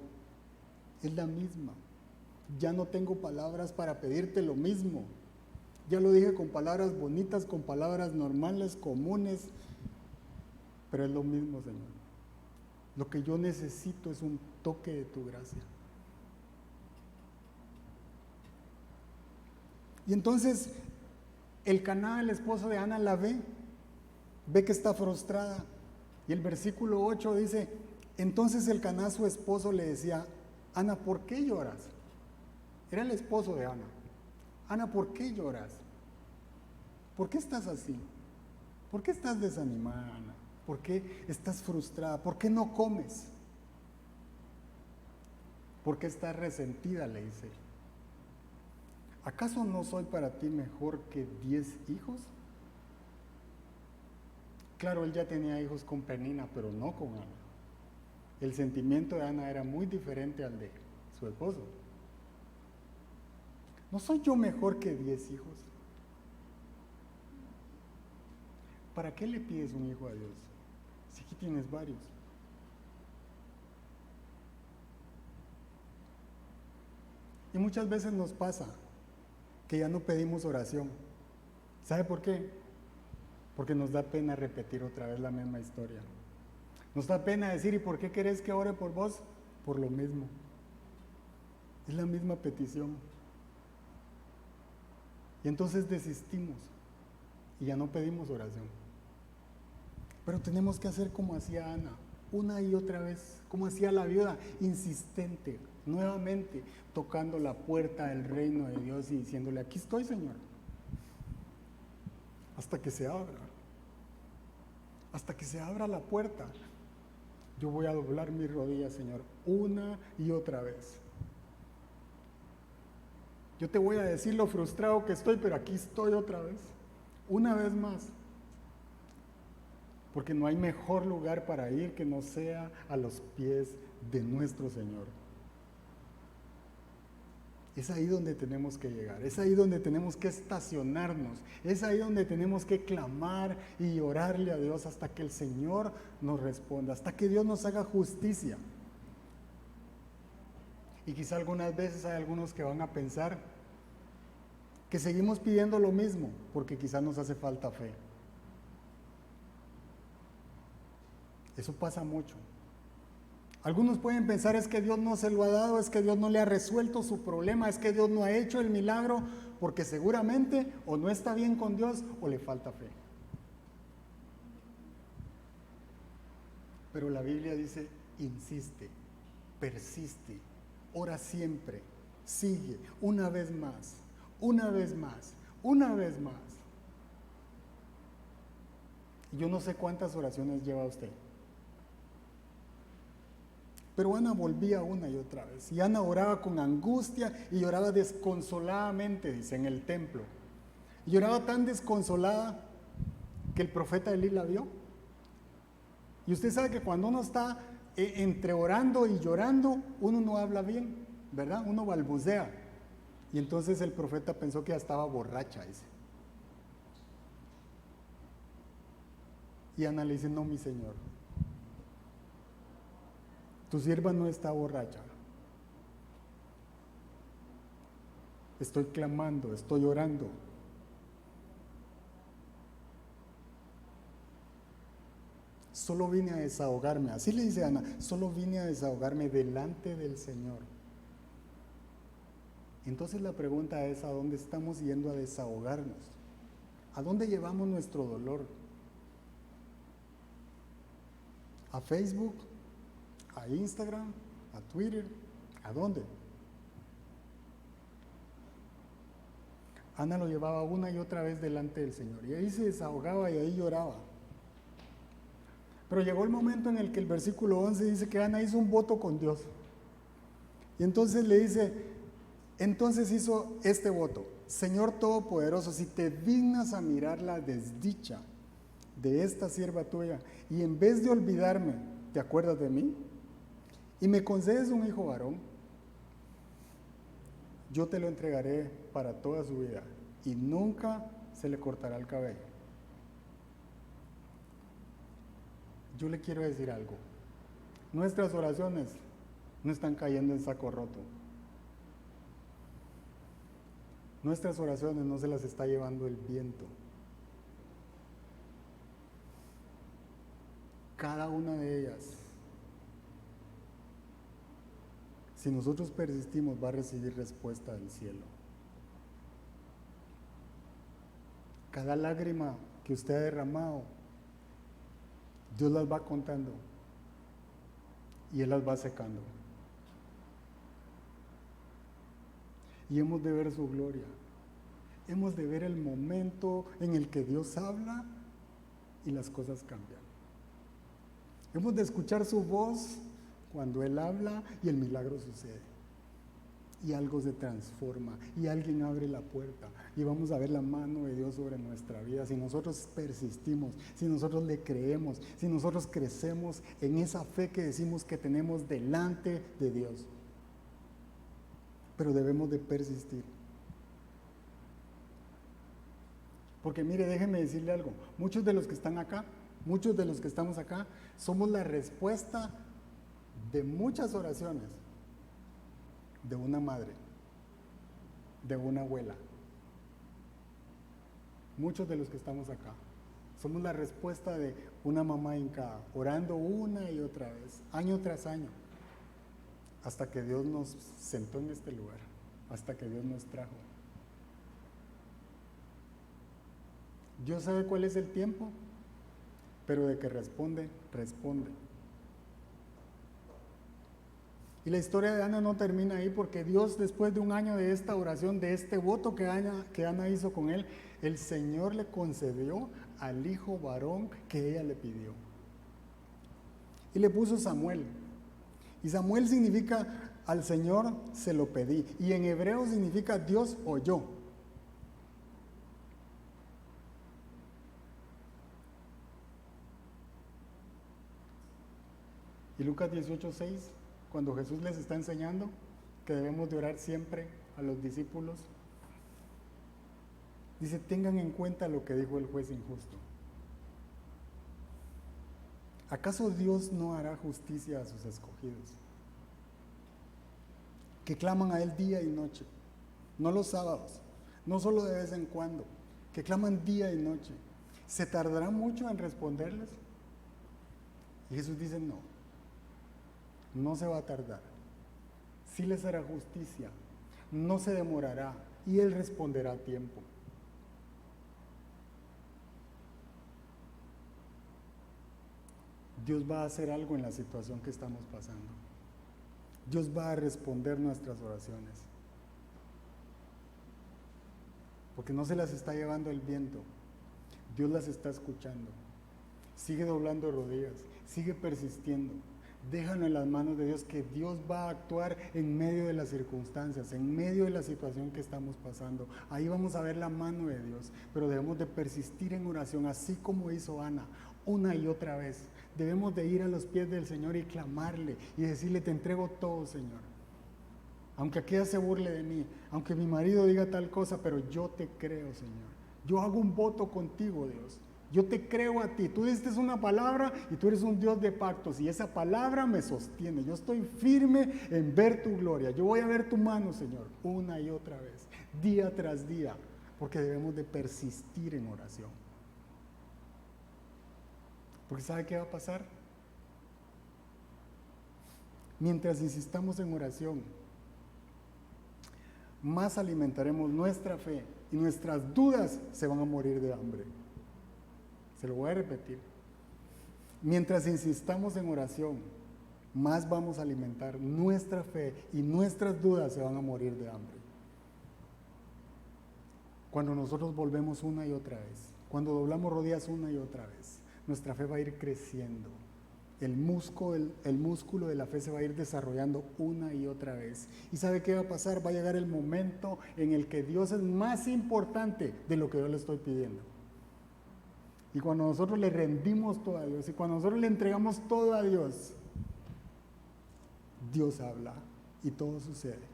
Es la misma. Ya no tengo palabras para pedirte lo mismo. Ya lo dije con palabras bonitas, con palabras normales, comunes, pero es lo mismo, Señor. Lo que yo necesito es un toque de tu gracia. Y entonces el Caná, el esposo de Ana, la ve que está frustrada. Y el versículo 8 dice, entonces el Caná, su esposo, le decía, Ana, ¿por qué lloras? Era el esposo de Ana. Ana, ¿por qué lloras? ¿Por qué estás así? ¿Por qué estás desanimada, Ana? ¿Por qué estás frustrada? ¿Por qué no comes? ¿Por qué estás resentida?, le dice. ¿Acaso no soy para ti mejor que 10 hijos? Claro, él ya tenía hijos con Penina, pero no con Ana. El sentimiento de Ana era muy diferente al de su esposo. ¿No soy yo mejor que 10 hijos? ¿Para qué le pides un hijo a Dios? Si aquí tienes varios. Y muchas veces nos pasa que ya no pedimos oración. ¿Sabe por qué? Porque nos da pena repetir otra vez la misma historia. Nos da pena decir, ¿y por qué querés que ore por vos? Por lo mismo. Es la misma petición. Y entonces desistimos y ya no pedimos oración. Pero tenemos que hacer como hacía Ana, una y otra vez, como hacía la viuda, insistente, nuevamente, tocando la puerta del reino de Dios y diciéndole, aquí estoy, Señor, hasta que se abra. Hasta que se abra la puerta, yo voy a doblar mis rodillas, Señor, una y otra vez. Yo te voy a decir lo frustrado que estoy, pero aquí estoy otra vez, una vez más. Porque no hay mejor lugar para ir que no sea a los pies de nuestro Señor. Es ahí donde tenemos que llegar, es ahí donde tenemos que estacionarnos, es ahí donde tenemos que clamar y orarle a Dios hasta que el Señor nos responda, hasta que Dios nos haga justicia. Y quizá algunas veces hay algunos que van a pensar que seguimos pidiendo lo mismo, porque quizá nos hace falta fe. Eso pasa mucho. Algunos pueden pensar es que Dios no se lo ha dado, es que Dios no le ha resuelto su problema, es que Dios no ha hecho el milagro, porque seguramente o no está bien con Dios o le falta fe. Pero la Biblia dice, insiste, persiste, ora siempre, sigue, una vez más, una vez más, una vez más. Yo no sé cuántas oraciones lleva usted. Pero Ana volvía una y otra vez. Y Ana oraba con angustia y lloraba desconsoladamente, dice, en el templo. Y lloraba tan desconsolada que el profeta Elí la vio. Y usted sabe que cuando uno está entre orando y llorando, uno no habla bien, ¿verdad? Uno balbucea. Y entonces el profeta pensó que ya estaba borracha, dice. Y Ana le dice, no, mi señor, tu sierva no está borracha. Estoy clamando, estoy orando. Solo vine a desahogarme. Así le dice Ana, solo vine a desahogarme delante del Señor. Entonces la pregunta es, ¿a dónde estamos yendo a desahogarnos? ¿A dónde llevamos nuestro dolor? ¿A Facebook? ¿A Instagram? ¿A Twitter? ¿A dónde? Ana lo llevaba una y otra vez delante del Señor. Y ahí se desahogaba y ahí lloraba. Pero llegó el momento en el que el versículo 11 dice que Ana hizo un voto con Dios. Y entonces le dice, entonces hizo este voto. Señor Todopoderoso, si te dignas a mirar la desdicha de esta sierva tuya y en vez de olvidarme, ¿te acuerdas de mí? Y me concedes un hijo varón, yo te lo entregaré para toda su vida y nunca se le cortará el cabello. yo le quiero decir algo. Nuestras oraciones no están cayendo en saco roto. Nuestras oraciones no se las está llevando el viento. Cada una de ellas, si nosotros persistimos, va a recibir respuesta del cielo. Cada lágrima que usted ha derramado, Dios las va contando y Él las va secando. Y hemos de ver su gloria. Hemos de ver el momento en el que Dios habla y las cosas cambian. Hemos de escuchar su voz cuando Él habla y el milagro sucede. Y algo se transforma y alguien abre la puerta y vamos a ver la mano de Dios sobre nuestra vida. Si nosotros persistimos, si nosotros le creemos, si nosotros crecemos en esa fe que decimos que tenemos delante de Dios. Pero debemos de persistir. Porque mire, déjeme decirle algo. Muchos de los que están acá, muchos de los que estamos acá, somos la respuesta de muchas oraciones de una madre, de una abuela. Muchos de los que estamos acá somos la respuesta de una mamá hincada, orando una y otra vez, año tras año, hasta que Dios nos sentó en este lugar, hasta que Dios nos trajo. Dios sabe cuál es el tiempo, pero de que responde, responde. Y la historia de Ana no termina ahí, porque Dios, después de un año de esta oración, de este voto que Ana hizo con Él, el Señor le concedió al hijo varón que ella le pidió. Y le puso Samuel. Y Samuel significa al Señor se lo pedí. Y en hebreo significa Dios oyó. Y Lucas 18:6, cuando Jesús les está enseñando que debemos de orar siempre a los discípulos, dice, tengan en cuenta lo que dijo el juez injusto. ¿Acaso Dios no hará justicia a sus escogidos? Que claman a Él día y noche, no los sábados, no solo de vez en cuando, que claman día y noche. ¿Se tardará mucho en responderles? Y Jesús dice, no se va a tardar. Sí les hará justicia, no se demorará y Él responderá a tiempo. Dios va a hacer algo en la situación que estamos pasando. Dios va a responder nuestras oraciones. Porque no se las está llevando el viento. Dios las está escuchando. Sigue doblando rodillas, sigue persistiendo. Déjalo en las manos de Dios, que Dios va a actuar en medio de las circunstancias, en medio de la situación que estamos pasando. Ahí vamos a ver la mano de Dios, pero debemos de persistir en oración, así como hizo Ana, una y otra vez. Debemos de ir a los pies del Señor y clamarle y decirle, te entrego todo, Señor. Aunque aquella se burle de mí, aunque mi marido diga tal cosa, pero yo te creo, Señor. Yo hago un voto contigo, Dios. Yo te creo a ti. Tú diste una palabra y tú eres un Dios de pactos y esa palabra me sostiene. Yo estoy firme en ver tu gloria. Yo voy a ver tu mano, Señor, una y otra vez, día tras día, porque debemos de persistir en oración. Porque ¿sabe qué va a pasar? Mientras insistamos en oración, más alimentaremos nuestra fe y nuestras dudas se van a morir de hambre. Se lo voy a repetir. Mientras insistamos en oración, más vamos a alimentar nuestra fe y nuestras dudas se van a morir de hambre. Cuando nosotros volvemos una y otra vez, cuando doblamos rodillas una y otra vez, nuestra fe va a ir creciendo. El músculo de la fe se va a ir desarrollando una y otra vez. ¿Y sabe qué va a pasar? Va a llegar el momento en el que Dios es más importante de lo que yo le estoy pidiendo. Y cuando nosotros le rendimos todo a Dios y cuando nosotros le entregamos todo a Dios, Dios habla y todo sucede.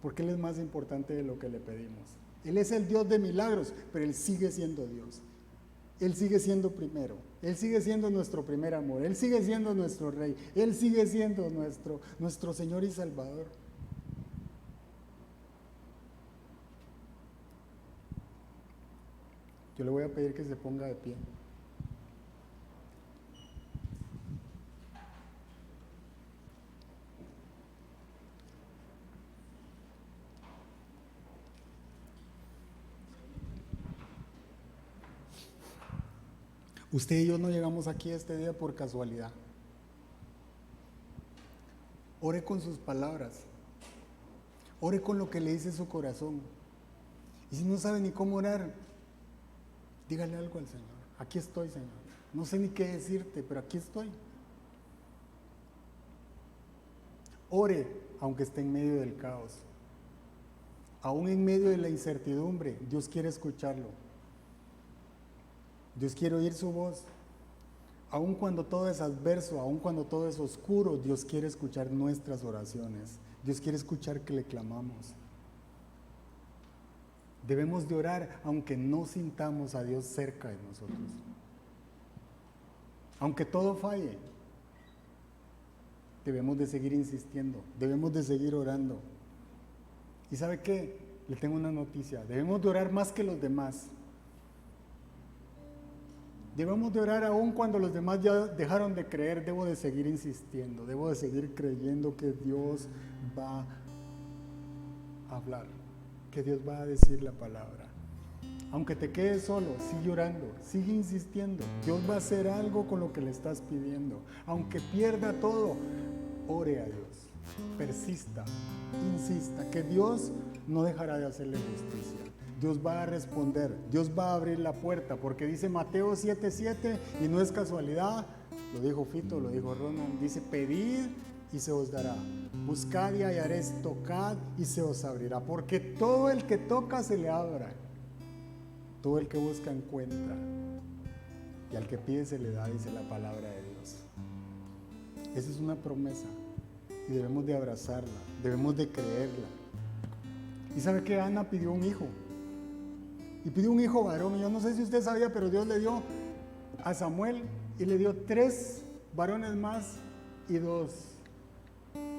Porque Él es más importante de lo que le pedimos. Él es el Dios de milagros, pero Él sigue siendo Dios. Él sigue siendo primero, Él sigue siendo nuestro primer amor, Él sigue siendo nuestro Rey, Él sigue siendo nuestro Señor y Salvador. Yo le voy a pedir que se ponga de pie. Usted y yo no llegamos aquí este día por casualidad. Ore con sus palabras. Ore con lo que le dice su corazón. Y si no sabe ni cómo orar, dígale algo al Señor. Aquí estoy, Señor. No sé ni qué decirte, pero aquí estoy. Ore aunque esté en medio del caos. Aún en medio de la incertidumbre, Dios quiere escucharlo. Dios quiere oír su voz. Aun cuando todo es adverso, aun cuando todo es oscuro, Dios quiere escuchar nuestras oraciones. Dios quiere escuchar que le clamamos. Debemos de orar aunque no sintamos a Dios cerca de nosotros. Aunque todo falle, debemos de seguir insistiendo, debemos de seguir orando. ¿Y sabe qué? Le tengo una noticia. Debemos de orar más que los demás. Debemos de orar aún cuando los demás ya dejaron de creer. Debo de seguir insistiendo, debo de seguir creyendo que Dios va a hablar, que Dios va a decir la palabra. Aunque te quedes solo, sigue orando, sigue insistiendo. Dios va a hacer algo con lo que le estás pidiendo. Aunque pierda todo, ore a Dios, persista, insista, que Dios no dejará de hacerle justicia. Dios va a responder, Dios va a abrir la puerta, porque dice Mateo 7:7, y no es casualidad, lo dijo Fito, lo dijo Ronan, dice: pedid y se os dará, buscad y hallaréis, tocad y se os abrirá, porque todo el que toca se le abra, todo el que busca encuentra, y al que pide se le da, dice la palabra de Dios. Esa es una promesa y debemos de abrazarla, debemos de creerla. Y sabe que Ana pidió un hijo, y pidió un hijo varón, y yo no sé si usted sabía, pero Dios le dio a Samuel y le dio 3 varones más y 2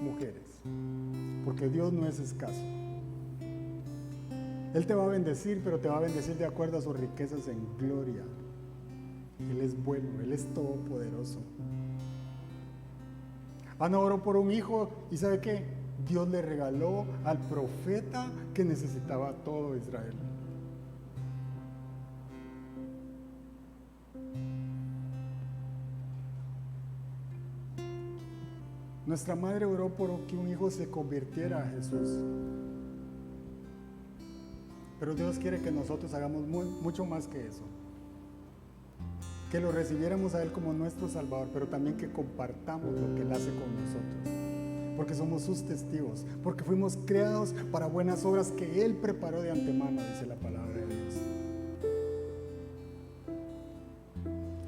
mujeres, porque Dios no es escaso. Él te va a bendecir, pero te va a bendecir de acuerdo a sus riquezas en gloria. Él es bueno, Él es todopoderoso. Ana oró por un hijo y ¿sabe qué? Dios le regaló al profeta que necesitaba todo Israel. Nuestra madre oró por que un hijo se convirtiera a Jesús. Pero Dios quiere que nosotros hagamos mucho más que eso. Que lo recibiéramos a Él como nuestro Salvador, pero también que compartamos lo que Él hace con nosotros. Porque somos sus testigos, porque fuimos creados para buenas obras que Él preparó de antemano, dice la palabra de Dios.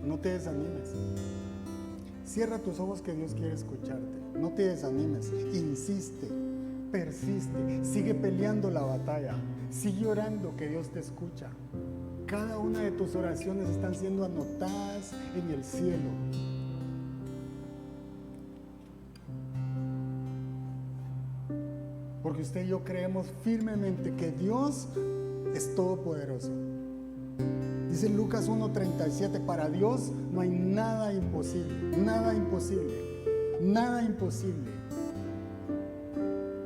No te desanimes. Cierra tus ojos, que Dios quiere escucharte. No te desanimes, insiste, persiste, sigue peleando la batalla, sigue orando, que Dios te escucha. Cada una de tus oraciones están siendo anotadas en el cielo. Porque usted y yo creemos firmemente que Dios es todopoderoso. Dice Lucas 1:37, para Dios no hay nada imposible, nada imposible, nada imposible.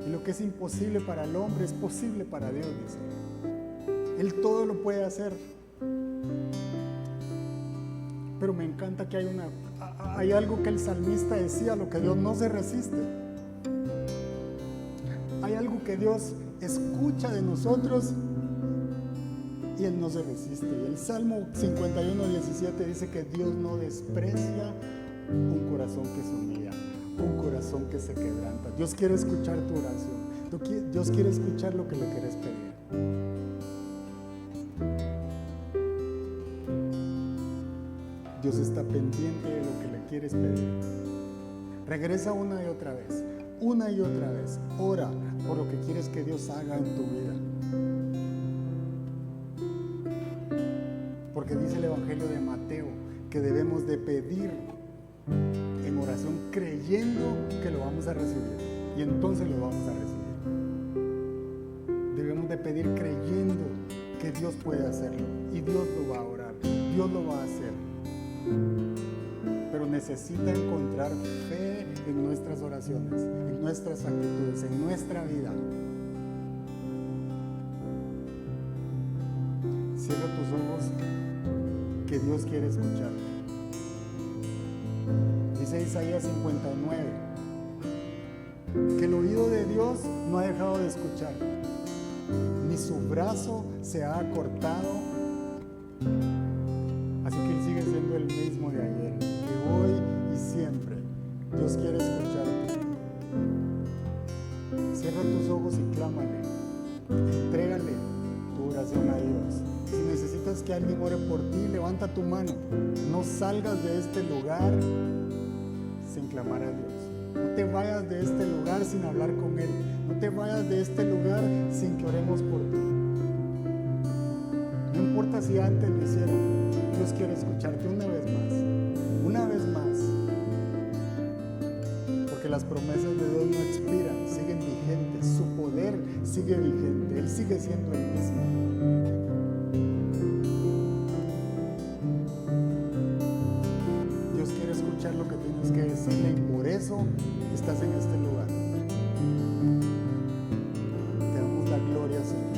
Y lo que es imposible para el hombre es posible para Dios, dice. Él todo lo puede hacer. Pero me encanta que hay algo que el salmista decía, lo que Dios no se resiste. Hay algo que Dios escucha de nosotros y Él no se resiste. Y el Salmo 51:17 dice que Dios no desprecia un corazón que se humilla, un corazón que se quebranta. Dios quiere escuchar tu oración. Dios quiere escuchar lo que le quieres pedir. Dios está pendiente de lo que le quieres pedir. Regresa una y otra vez. Una y otra vez. Ora por lo que quieres que Dios haga en tu vida. Porque dice el Evangelio de Mateo que debemos de pedir en oración creyendo que lo vamos a recibir, y entonces lo vamos a recibir. Debemos de pedir creyendo que Dios puede hacerlo, y Dios lo va a orar, Dios lo va a hacer. Pero necesita encontrar fe en nuestras oraciones, en nuestras actitudes, en nuestra vida. Cierra tus ojos, que Dios quiere escucharte. Dice Isaías 59 que el oído de Dios no ha dejado de escuchar, ni su brazo se ha acortado. Así que Él sigue siendo el mismo de ayer, de hoy y siempre. Dios quiere escucharte. Cierra tus ojos y clámale, entrégale tu oración a Dios. Si necesitas que alguien ore por ti, levanta tu mano. No salgas de este lugar sin clamar a Dios. No te vayas de este lugar sin hablar con Él. No te vayas de este lugar sin que oremos por ti. No importa si antes lo hicieron, Dios quiere escucharte una vez más. Una vez más. Porque las promesas de Dios no expiran, siguen vigentes. Su poder sigue vigente. Él sigue siendo el mismo. Lo que tienes que decirle, y por eso estás en este lugar. Te damos la gloria, Señor.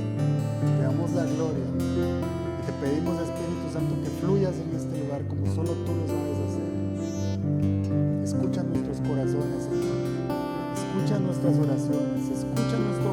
Te damos la gloria y te pedimos, Espíritu Santo, que fluyas en este lugar como solo tú lo sabes hacer. Escucha nuestros corazones, Señor. Escucha nuestras oraciones, escucha nuestros